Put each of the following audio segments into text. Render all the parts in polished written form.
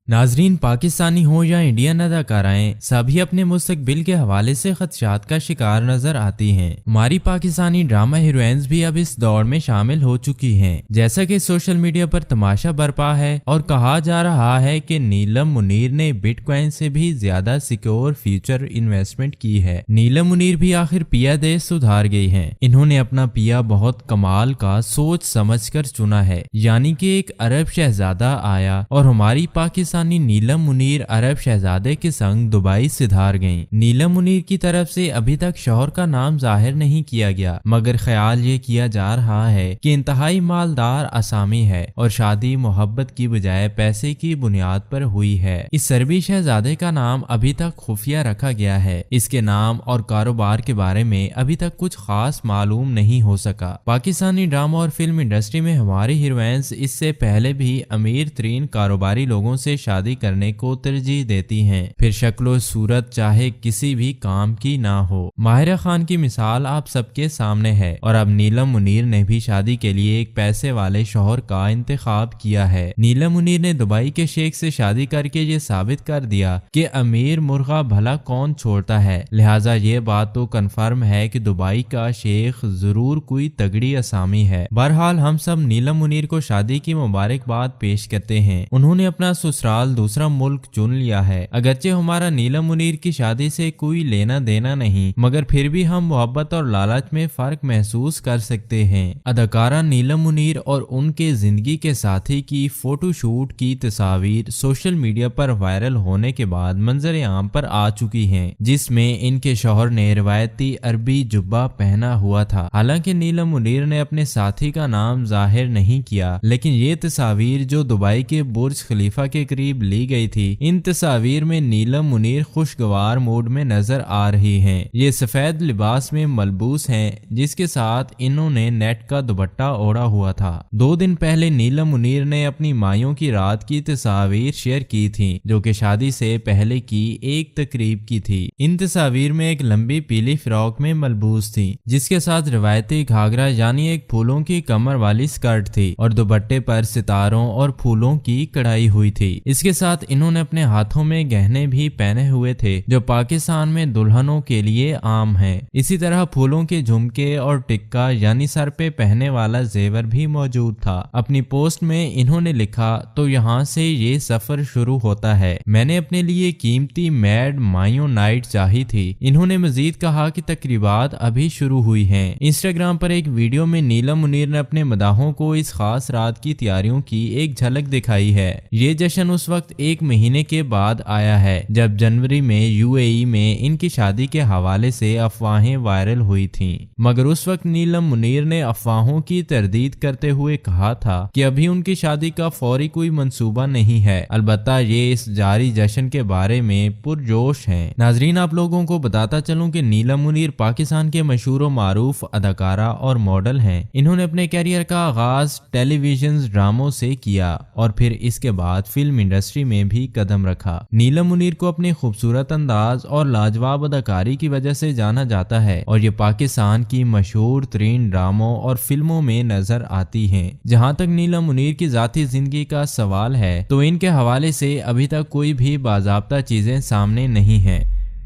नाजरीन, पाकिस्तानी हो या इंडियन अदाकाराएं सभी अपने मुस्तकबिल के हवाले से खदशात का शिकार नजर आती हैं। हमारी पाकिस्तानी ड्रामा हीरोइंस भी अब इस दौड़ में शामिल हो चुकी हैं। जैसा कि सोशल मीडिया पर तमाशा बरपा है और कहा जा रहा है कि नीलम मुनीर ने बिटकॉइन से भी ज्यादा सिक्योर फ्यूचर इन्वेस्टमेंट की है। नीलम मुनीर भी आखिर पिया देश सुधार गई हैं। इन्होंने अपना पिया बहुत कमाल का सोच समझकर चुना है, यानी कि एक अरब शहजादा आया और हमारी पाकिस्तानी नीलम मुनीर अरब शहजादे के संग दुबई सिधार गईं। नीलम मुनीर की तरफ से अभी तक शौहर का नाम जाहिर नहीं किया गया, मगर ख्याल ये किया जा रहा है कि इंतहाई मालदार असामी है और शादी मोहब्बत की बजाय पैसे की बुनियाद पर हुई है। इस सरबी शहजादे का नाम अभी तक खुफिया रखा गया है। इसके नाम और कारोबार के बारे में अभी तक कुछ खास मालूम नहीं हो सका। पाकिस्तानी ड्रामा और फिल्म इंडस्ट्री में हमारी हीरोइंस इससे पहले भी अमीर तरीन कारोबारी लोगों से शादी करने को तरजीह देती हैं, फिर शक्लो सूरत चाहे किसी भी काम की ना हो। माहिरा खान की मिसाल आप सबके सामने है और अब नीलम मुनीर ने भी शादी के लिए एक पैसे वाले शौहर का इंतखाब किया है। नीलम मुनीर ने दुबई के शेख से शादी करके ये साबित कर दिया कि अमीर मुर्गा भला कौन छोड़ता है। लिहाजा ये बात तो कन्फर्म है कि दुबई का शेख जरूर कोई तगड़ी असामी है। बहरहाल हम सब नीलम मुनीर को शादी की मुबारकबाद पेश करते हैं। उन्होंने अपना ससुराल दूसरा मुल्क चुन लिया है। अगरचे हमारा नीलम मुनीर की शादी से कोई लेना देना नहीं, मगर फिर भी हम मोहब्बत और लालच में फर्क महसूस कर सकते हैं। अदाकारा नीलम मुनीर और उनके जिंदगी के साथी की फोटोशूट की तस्वीर सोशल मीडिया पर वायरल होने के बाद मंजर आम पर आ चुकी हैं, जिसमें इनके शौहर ने रिवायती अरबी जुब्बा पहना हुआ था। हालांकि नीलम मुनीर ने अपने साथी का नाम जाहिर नहीं किया, लेकिन ये तस्वीर जो दुबई के बुर्ज खलीफा के करीब ली गई थी, इन तस्वीर में नीलम मुनीर खुशगवार मूड में नजर आ रही हैं। ये सफेद लिबास में मलबूस हैं, जिसके साथ इन्होंने नेट का दुपट्टा ओढ़ा हुआ था। 2 दिन पहले नीलम मुनीर ने अपनी मायों की रात की तस्वीर शेयर की थी, जो कि शादी से पहले की एक तकरीब की थी। इन तस्वीर में एक लंबी पीली फ्रॉक में मलबूस थी, जिसके साथ रिवायती घाघरा यानी एक फूलों की कमर वाली स्कर्ट थी और दुपट्टे पर सितारों और फूलों की कढ़ाई हुई थी। इसके साथ इन्होंने अपने हाथों में गहने भी पहने हुए थे, जो पाकिस्तान में दुल्हनों के लिए आम है। इसी तरह फूलों के झुमके और टिक्का यानी सर पे पहने वाला जेवर भी मौजूद था। अपनी पोस्ट में इन्होंने लिखा, तो यहाँ से ये सफर शुरू होता है। मैंने अपने लिए कीमती मैड मायो नाइट चाही थी। इन्होंने मजीद कहा कि तकरीबात अभी शुरू हुई हैं। इंस्टाग्राम पर एक वीडियो में नीलम मुनीर ने अपने मदाहों को इस खास रात की तैयारियों की एक झलक दिखाई है। ये जश्न उस वक्त 1 महीने के बाद आया है जब जनवरी में यूएई में इनकी शादी के हवाले से अफवाहें वायरल हुई थीं, मगर उस वक्त नीलम मुनीर ने अफवाहों की तरदीद करते हुए कहा था कि अभी उनकी शादी का फौरी कोई मंसूबा नहीं है। अलबत्ता ये इस जारी जश्न के बारे में पुरजोश हैं। नाजरीन, आप लोगों को बताता चलूं कि नीलम मुनीर पाकिस्तान के मशहूर व मारूफ अदाकारा और मॉडल हैं। इन्होंने अपने कैरियर का आगाज टेलीविजन ड्रामों से किया और फिर इसके बाद फिल्म इंडस्ट्री में भी कदम रखा। नीलम मुनीर को अपने खूबसूरत अंदाज और लाजवाब अदाकारी की वजह से जाना जाता है और ये पाकिस्तान की मशहूर तरीन ड्रामों और फिल्मों में नजर आती हैं। जहां तक नीलम मुनीर की जाती जिंदगी का सवाल है, तो इनके हवाले से अभी तक कोई भी बाज़ाब्ता चीजें सामने नहीं हैं।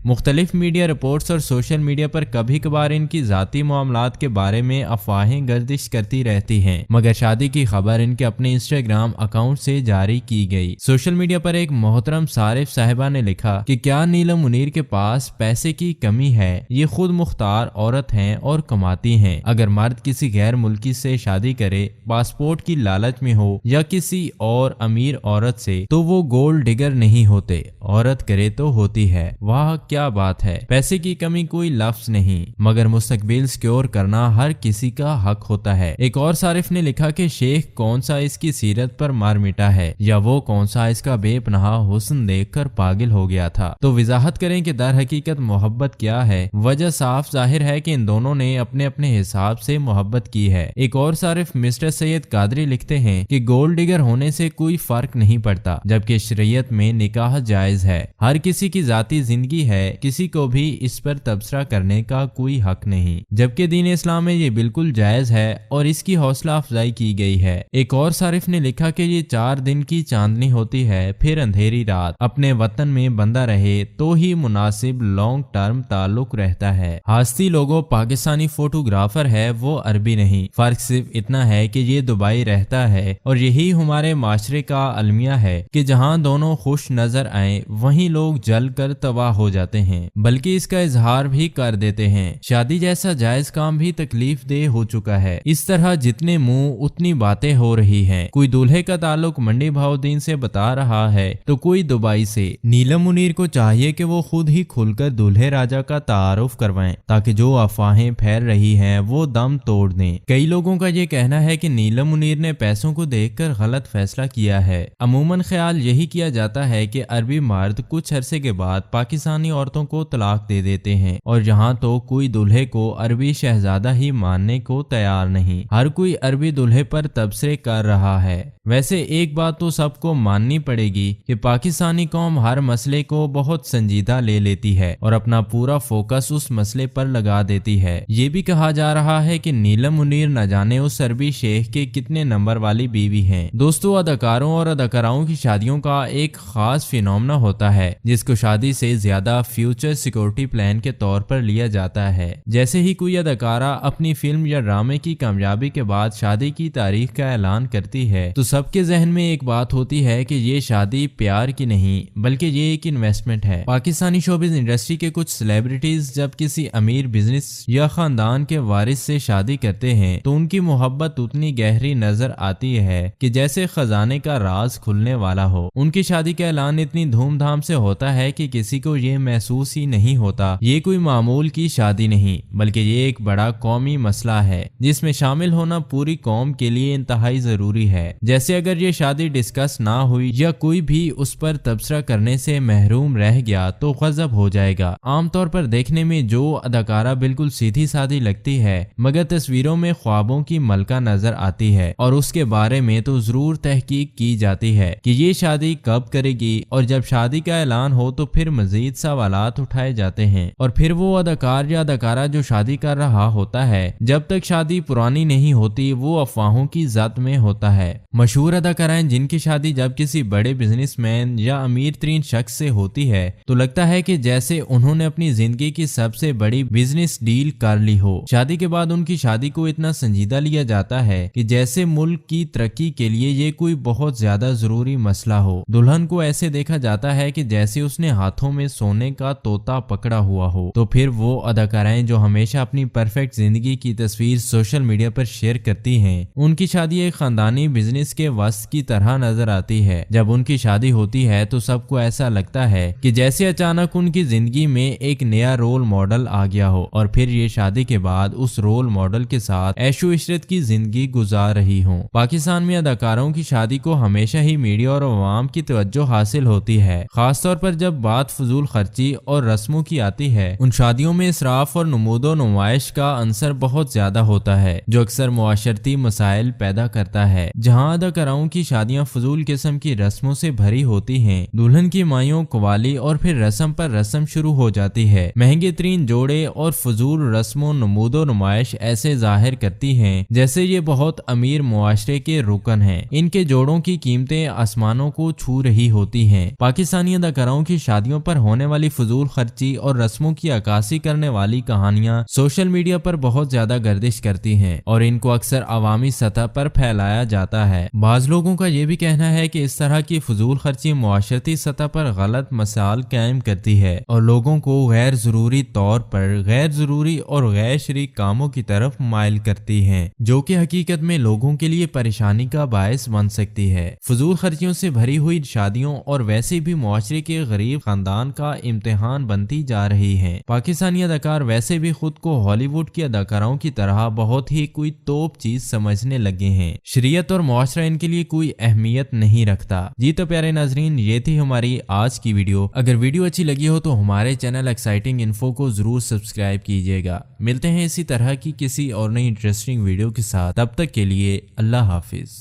मुख्तलिफ मीडिया रिपोर्ट्स और सोशल मीडिया पर कभी कभार इनकी जाती मामलात के बारे में अफवाहें गर्दिश करती रहती हैं, मगर शादी की खबर इनके अपने इंस्टाग्राम अकाउंट से जारी की गई। सोशल मीडिया पर एक मोहतरम सारिफ साहिबा ने लिखा कि क्या नीलम मुनीर के पास पैसे की कमी है? ये खुद मुख्तार औरत हैं और कमाती हैं। अगर मर्द किसी गैर मुल्की से शादी करे, पासपोर्ट की लालच में हो या किसी और अमीर औरत से, तो वो गोल्ड डिगर नहीं होते। औरत करे तो होती है। वाह क्या बात है। पैसे की कमी कोई लफ्ज नहीं, मगर मुस्तकबिल सिक्योर करना हर किसी का हक होता है। एक और सारिफ ने लिखा कि शेख कौन सा इसकी सीरत पर मार मिटा है, या वो कौन सा इसका बेपनाह हुस्न देखकर पागल हो गया था। तो वजाहत करें कि दर हकीकत मोहब्बत क्या है। वजह साफ जाहिर है कि इन दोनों ने अपने अपने हिसाब से मोहब्बत की है। एक और सारिफ मिस्टर सैयद कादरी लिखते हैं कि गोल्ड डिगर होने से कोई फर्क नहीं पड़ता, जबकि शरीयत में निकाह जायज है। हर किसी की जाती जिंदगी है, है, किसी को भी इस पर तबसरा करने का कोई हक नहीं, जबकि दीन इस्लाम में ये बिल्कुल जायज है और इसकी हौसला अफजाई की गई है। एक और सारिफ ने लिखा कि ये 4 दिन की चांदनी होती है, फिर अंधेरी रात। अपने वतन में बंदा रहे तो ही मुनासिब लॉन्ग टर्म ताल्लुक रहता है। हास्ती लोगों, पाकिस्तानी फोटोग्राफर है, वो अरबी नहीं। फर्क सिर्फ इतना है कि ये दुबई रहता है और यही हमारे माशरे का अलमिया है कि जहाँ दोनों खुश नजर आए वहीं लोग जल कर तबाह हो जाते हैं, बल्कि इसका इजहार भी कर देते हैं। शादी जैसा जायज काम भी तकलीफ देह हो चुका है। इस तरह जितने मुंह उतनी बातें हो रही हैं। कोई दूल्हे का ताल्लुक मंडी भाउद्दीन से बता रहा है तो कोई दुबई से। नीलम मुनीर को चाहिए कि वो खुद ही खुलकर दूल्हे राजा का तारुफ करवाएं ताकि जो अफवाहें फैल रही हैं वो दम तोड़ दें। कई लोगों का ये कहना है कि नीलम मुनीर ने पैसों को देखकर गलत फैसला किया है। अमूमन ख्याल यही किया जाता है कि अरबी मर्द कुछ अरसे के बाद पाकिस्तानी औरतों को तलाक दे देते हैं और यहाँ तो कोई दूल्हे को अरबी शहजादा ही मानने को तैयार नहीं। हर कोई अरबी दूल्हे पर तबसरे कर रहा है। वैसे एक बात तो सबको माननी पड़ेगी कि पाकिस्तानी कौम हर मसले को बहुत संजीदा ले लेती है और अपना पूरा फोकस उस मसले पर लगा देती है। ये भी कहा जा रहा है कि नीलम मुनीर न जाने उस अरबी शेख के कितने नंबर वाली बीवी हैं। दोस्तों, अदाकारों और अदाकाराओं की शादियों का एक खास फिनोमेना होता है जिसको शादी से ज्यादा फ्यूचर सिक्योरिटी प्लान के तौर पर लिया जाता है। जैसे ही कोई अदाकारा अपनी फिल्म या ड्रामे की कामयाबी के बाद शादी की तारीख का ऐलान करती है तो सबके जहन में एक बात होती है कि ये शादी प्यार की नहीं बल्कि ये एक इन्वेस्टमेंट है। पाकिस्तानी शोबिज़ इंडस्ट्री के कुछ सेलिब्रिटीज जब किसी अमीर बिजनेस या खानदान के वारिस से शादी करते हैं तो उनकी मोहब्बत उतनी गहरी नजर आती है कि जैसे खजाने का राज खुलने वाला हो। उनकी शादी का ऐलान इतनी धूमधाम से होता है कि किसी को ये महसूस ही नहीं होता ये कोई मामूल की शादी नहीं बल्कि ये एक बड़ा कौमी मसला है जिसमें शामिल होना पूरी कौम के लिए इंतहाई जरूरी है। जैसे अगर ये शादी डिस्कस ना हुई या कोई भी उस पर तबसरा करने से महरूम रह गया तो गजब हो जाएगा। आमतौर पर देखने में जो अदाकारा बिल्कुल सीधी सादी लगती है मगर तस्वीरों में ख्वाबों की मलका नजर आती है और उसके बारे में तो जरूर तहकीक की जाती है कि ये शादी कब करेगी और जब शादी का ऐलान हो तो फिर मजीद सवालात उठाए जाते हैं और फिर वो अदाकार या अदाकारा जो शादी कर रहा होता है जब तक शादी पुरानी नहीं होती वो अफवाहों की जद में होता है। मशहूर अदाकाराएं जिनकी शादी जब किसी बड़े बिजनेसमैन या अमीर तरीन शख्स से होती है तो लगता है कि जैसे उन्होंने अपनी जिंदगी की सबसे बड़ी बिजनेस डील कर ली हो। शादी के बाद उनकी शादी को इतना संजीदा लिया जाता है कि जैसे मुल्क की तरक्की के लिए ये कोई बहुत ज्यादा जरूरी मसला हो। दुल्हन को ऐसे देखा जाता है कि जैसे उसने हाथों में सोने का तोता पकड़ा हुआ हो। तो फिर वो अदाकाराएं जो हमेशा अपनी परफेक्ट जिंदगी की तस्वीर सोशल मीडिया पर शेयर करती हैं उनकी शादी एक खानदानी बिजनेस के वस्त की तरह नजर आती है। जब उनकी शादी होती है तो सबको ऐसा लगता है कि जैसे अचानक उनकी जिंदगी में एक नया रोल मॉडल आ गया हो और फिर ये शादी के बाद उस रोल मॉडल के साथ ऐशो इशरत की जिंदगी गुजार रही हो। पाकिस्तान में अदाकारों की शादी को हमेशा ही मीडिया और अवाम की तवज्जो हासिल होती है, खासतौर पर जब बात फजूल खर्ची और रस्मों की आती है। उन शादियों में इसराफ और नमूदो नुमाइश का अंसर बहुत ज्यादा होता है जो अक्सर मुआशरती मसाइल पैदा करता है। जहाँ अदाकाराओं की शादियां फजूल किस्म की रस्मों से भरी होती हैं, दुल्हन की माइयों कवाली और फिर रस्म पर रस्म शुरू हो जाती है। महंगे तरीन जोड़े और फजूल रस्मों नमूदो नुमाइश ऐसे जाहिर करती हैं जैसे ये बहुत अमीर मुआशरे के रुकन हैं। इनके जोड़ों की कीमतें आसमानों को छू रही होती हैं। पाकिस्तानी अदाकाराओं की शादियों पर होने वाली फजूल खर्ची और रस्मों की अक्कासी करने वाली कहानियां सोशल मीडिया पर बहुत ज्यादा गर्दिश करती हैं और इनको अक्सर अवामी सतह पर फैलाया जाता है। बाज लोगों का ये भी कहना है कि इस तरह की फजूल खर्ची मुआशरती सतह पर गलत मसाल कायम करती है और लोगों को गैर जरूरी तौर पर गैर जरूरी और गैर शरीक कामों की तरफ माइल करती है जो कि हकीकत में लोगों के लिए परेशानी का बायस बन सकती है। फजूल खर्चियों से भरी हुई शादियों और वैसे भी मुआशरे के गरीब खानदान का इम्तिहान बनती जा रही है। पाकिस्तानी अदाकार वैसे भी खुद को हॉलीवुड की अदाकाराओं की तरह बहुत ही कोई तोप चीज समझने लगे हैं। शरीयत और मुआशरा इनके लिए कोई अहमियत नहीं रखता। जी तो प्यारे नाजरीन, ये थी हमारी आज की वीडियो। अगर वीडियो अच्छी लगी हो तो हमारे चैनल एक्साइटिंग इन्फो को जरूर सब्सक्राइब कीजिएगा। मिलते हैं इसी तरह की किसी और नई इंटरेस्टिंग वीडियो के साथ, तब तक के लिए अल्लाह हाफिज।